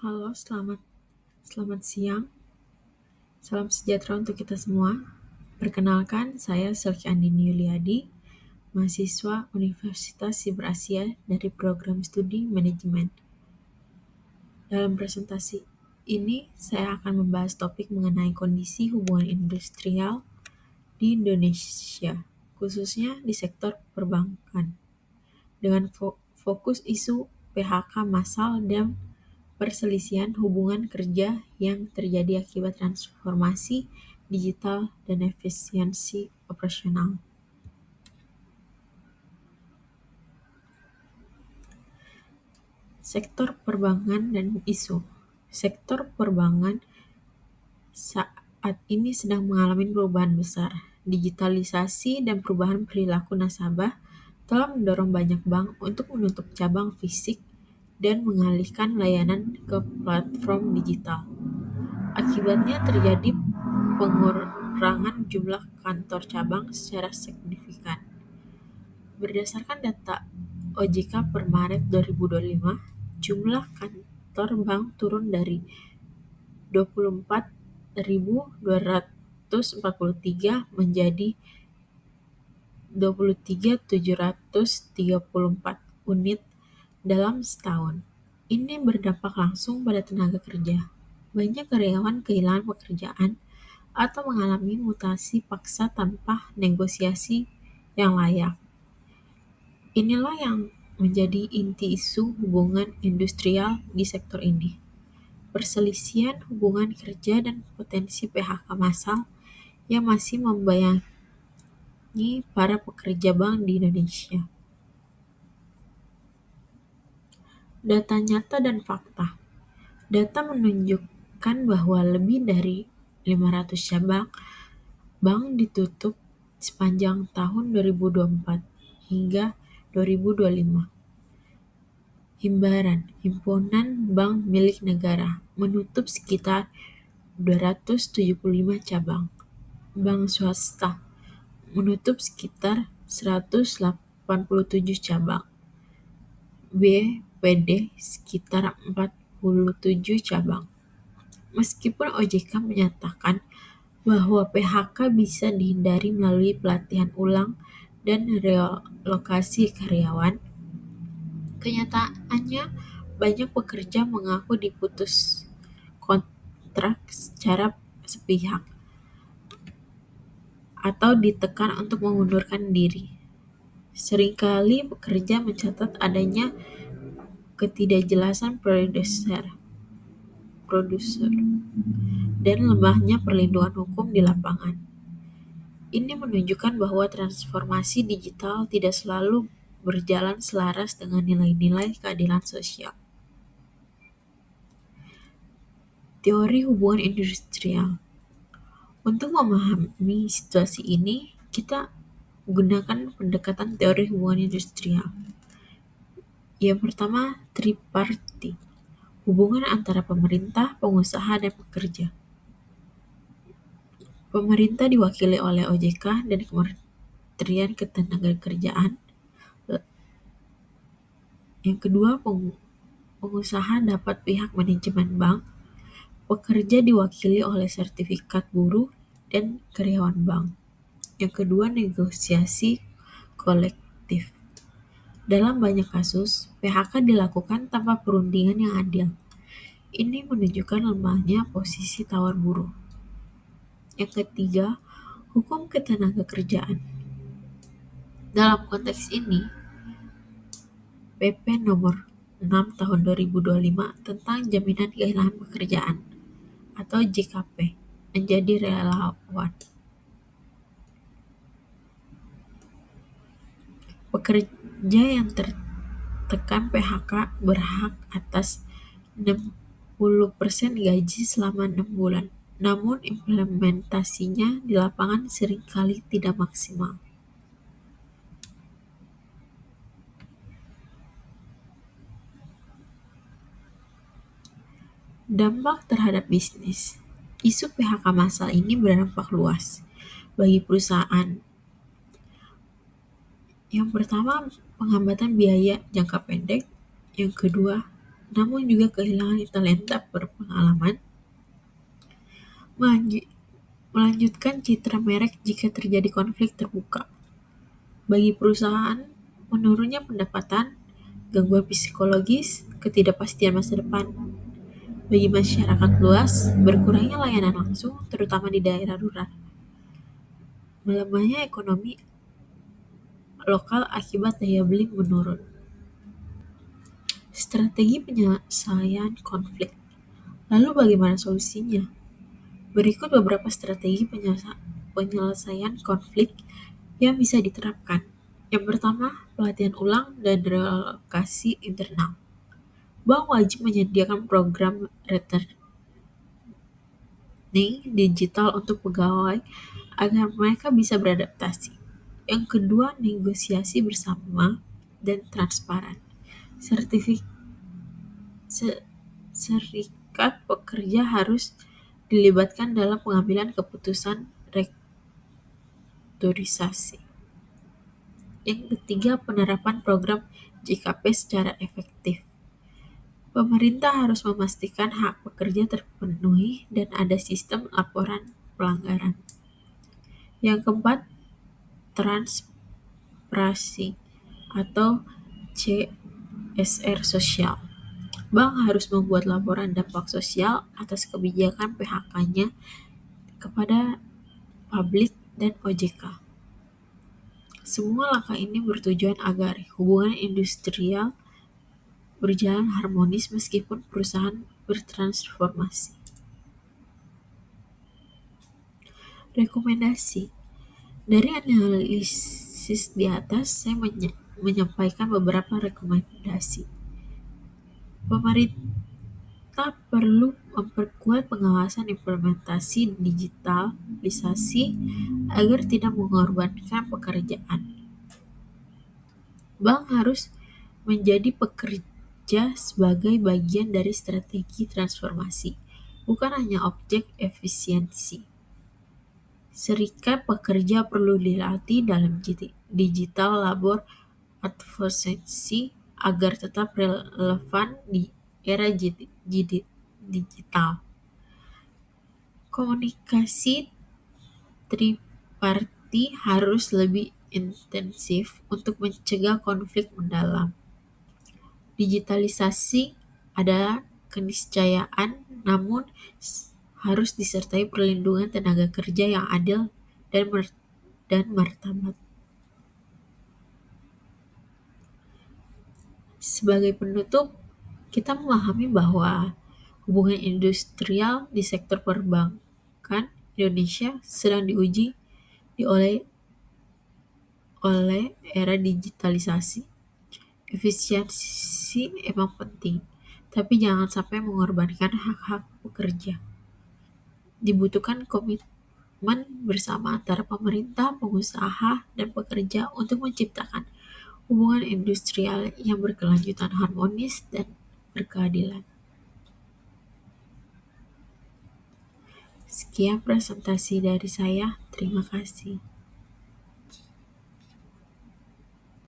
Halo, selamat siang. Salam sejahtera untuk kita semua. Perkenalkan, saya Selki Andini Yuliadi, mahasiswa Universitas Siber Asia dari program studi manajemen. Dalam presentasi ini, saya akan membahas topik mengenai kondisi hubungan industrial di Indonesia, khususnya di sektor perbankan, dengan fokus isu PHK massal dan perselisihan hubungan kerja yang terjadi akibat transformasi digital dan efisiensi operasional. Sektor perbankan dan isu. Sektor perbankan saat ini sedang mengalami perubahan besar. Digitalisasi dan perubahan perilaku nasabah telah mendorong banyak bank untuk menutup cabang fisik dan mengalihkan layanan ke platform digital. Akibatnya terjadi pengurangan jumlah kantor cabang secara signifikan. Berdasarkan data OJK per Maret 2025, jumlah kantor bank turun dari 24.243 menjadi 23.734 unit dalam setahun. Ini berdampak langsung pada tenaga kerja. Banyak karyawan kehilangan pekerjaan atau mengalami mutasi paksa tanpa negosiasi yang layak. Inilah yang menjadi inti isu hubungan industrial di sektor ini. Perselisihan hubungan kerja dan potensi PHK massal yang masih membayangi para pekerja bank di Indonesia. Data nyata dan fakta. Data menunjukkan bahwa lebih dari 500 cabang bank ditutup sepanjang tahun 2024 hingga 2025. Himpunan Bank Milik Negara menutup sekitar 275 cabang. Bank swasta menutup sekitar 187 cabang. BPD sekitar 47 cabang. Meskipun OJK menyatakan bahwa PHK bisa dihindari melalui pelatihan ulang dan relokasi karyawan, kenyataannya banyak pekerja mengaku diputus kontrak secara sepihak atau ditekan untuk mengundurkan diri. Seringkali pekerja mencatat adanya ketidakjelasan produser dan lemahnya perlindungan hukum di lapangan. Ini menunjukkan bahwa transformasi digital tidak selalu berjalan selaras dengan nilai-nilai keadilan sosial. Teori hubungan industrial. Untuk memahami situasi ini, kita gunakan pendekatan teori hubungan industrial. Yang pertama, tripartite. Hubungan antara pemerintah, pengusaha, dan pekerja. Pemerintah diwakili oleh OJK dan Kementerian Ketenagakerjaan. Yang kedua, pengusaha dapat pihak manajemen bank. Pekerja diwakili oleh sertifikat buruh dan karyawan bank. Yang kedua, negosiasi kolektif. Dalam banyak kasus, PHK dilakukan tanpa perundingan yang adil. Ini menunjukkan lemahnya posisi tawar buruh. Yang ketiga, hukum ketenagakerjaan. Dalam konteks ini, PP nomor 6 tahun 2025 tentang jaminan kehilangan pekerjaan atau JKP menjadi relevan. Pekerja yang tertekan PHK berhak atas 60% gaji selama 6 bulan. Namun implementasinya di lapangan seringkali tidak maksimal. Dampak terhadap bisnis. Isu PHK massal ini berdampak luas bagi perusahaan. Yang pertama, penghambatan biaya jangka pendek. Yang kedua, namun juga kehilangan talenta berpengalaman, melanjutkan citra merek jika terjadi konflik terbuka. Bagi perusahaan, menurunnya pendapatan, gangguan psikologis, ketidakpastian masa depan. Bagi masyarakat luas, berkurangnya layanan langsung, terutama di daerah rural. Melemahnya ekonomi lokal akibat daya beli menurun. Strategi penyelesaian konflik. Lalu bagaimana solusinya? Berikut beberapa strategi penyelesaian konflik yang bisa diterapkan. Yang pertama, pelatihan ulang dan relokasi internal. Bank wajib menyediakan program returning digital untuk pegawai agar mereka bisa beradaptasi. Yang kedua, negosiasi bersama dan transparan. Sertifikat Serikat pekerja harus dilibatkan dalam pengambilan keputusan restrukturisasi. Yang ketiga, penerapan program JKP secara efektif. Pemerintah harus memastikan hak pekerja terpenuhi dan ada sistem laporan pelanggaran. Yang keempat, transparansi atau CSR sosial. Bank harus membuat laporan dampak sosial atas kebijakan PHK-nya kepada publik dan OJK. Semua langkah ini bertujuan agar hubungan industrial berjalan harmonis meskipun perusahaan bertransformasi. Rekomendasi. Dari analisis di atas, saya menyampaikan beberapa rekomendasi. Pemerintah perlu memperkuat pengawasan implementasi digitalisasi agar tidak mengorbankan pekerjaan. Bank harus menjadi pekerja sebagai bagian dari strategi transformasi, bukan hanya objek efisiensi. Serikat pekerja perlu dilatih dalam digital labor advocacy agar tetap relevan di era digital. Komunikasi triparti harus lebih intensif untuk mencegah konflik mendalam. Digitalisasi adalah keniscayaan, namun harus disertai perlindungan tenaga kerja yang adil dan martabat. Sebagai penutup, kita memahami bahwa hubungan industrial di sektor perbankan Indonesia sedang diuji oleh era digitalisasi. Efisiensi emang penting, tapi jangan sampai mengorbankan hak-hak pekerja. Dibutuhkan komitmen bersama antara pemerintah, pengusaha, dan pekerja untuk menciptakan hubungan industrial yang berkelanjutan, harmonis, dan berkeadilan. Sekian presentasi dari saya. Terima kasih.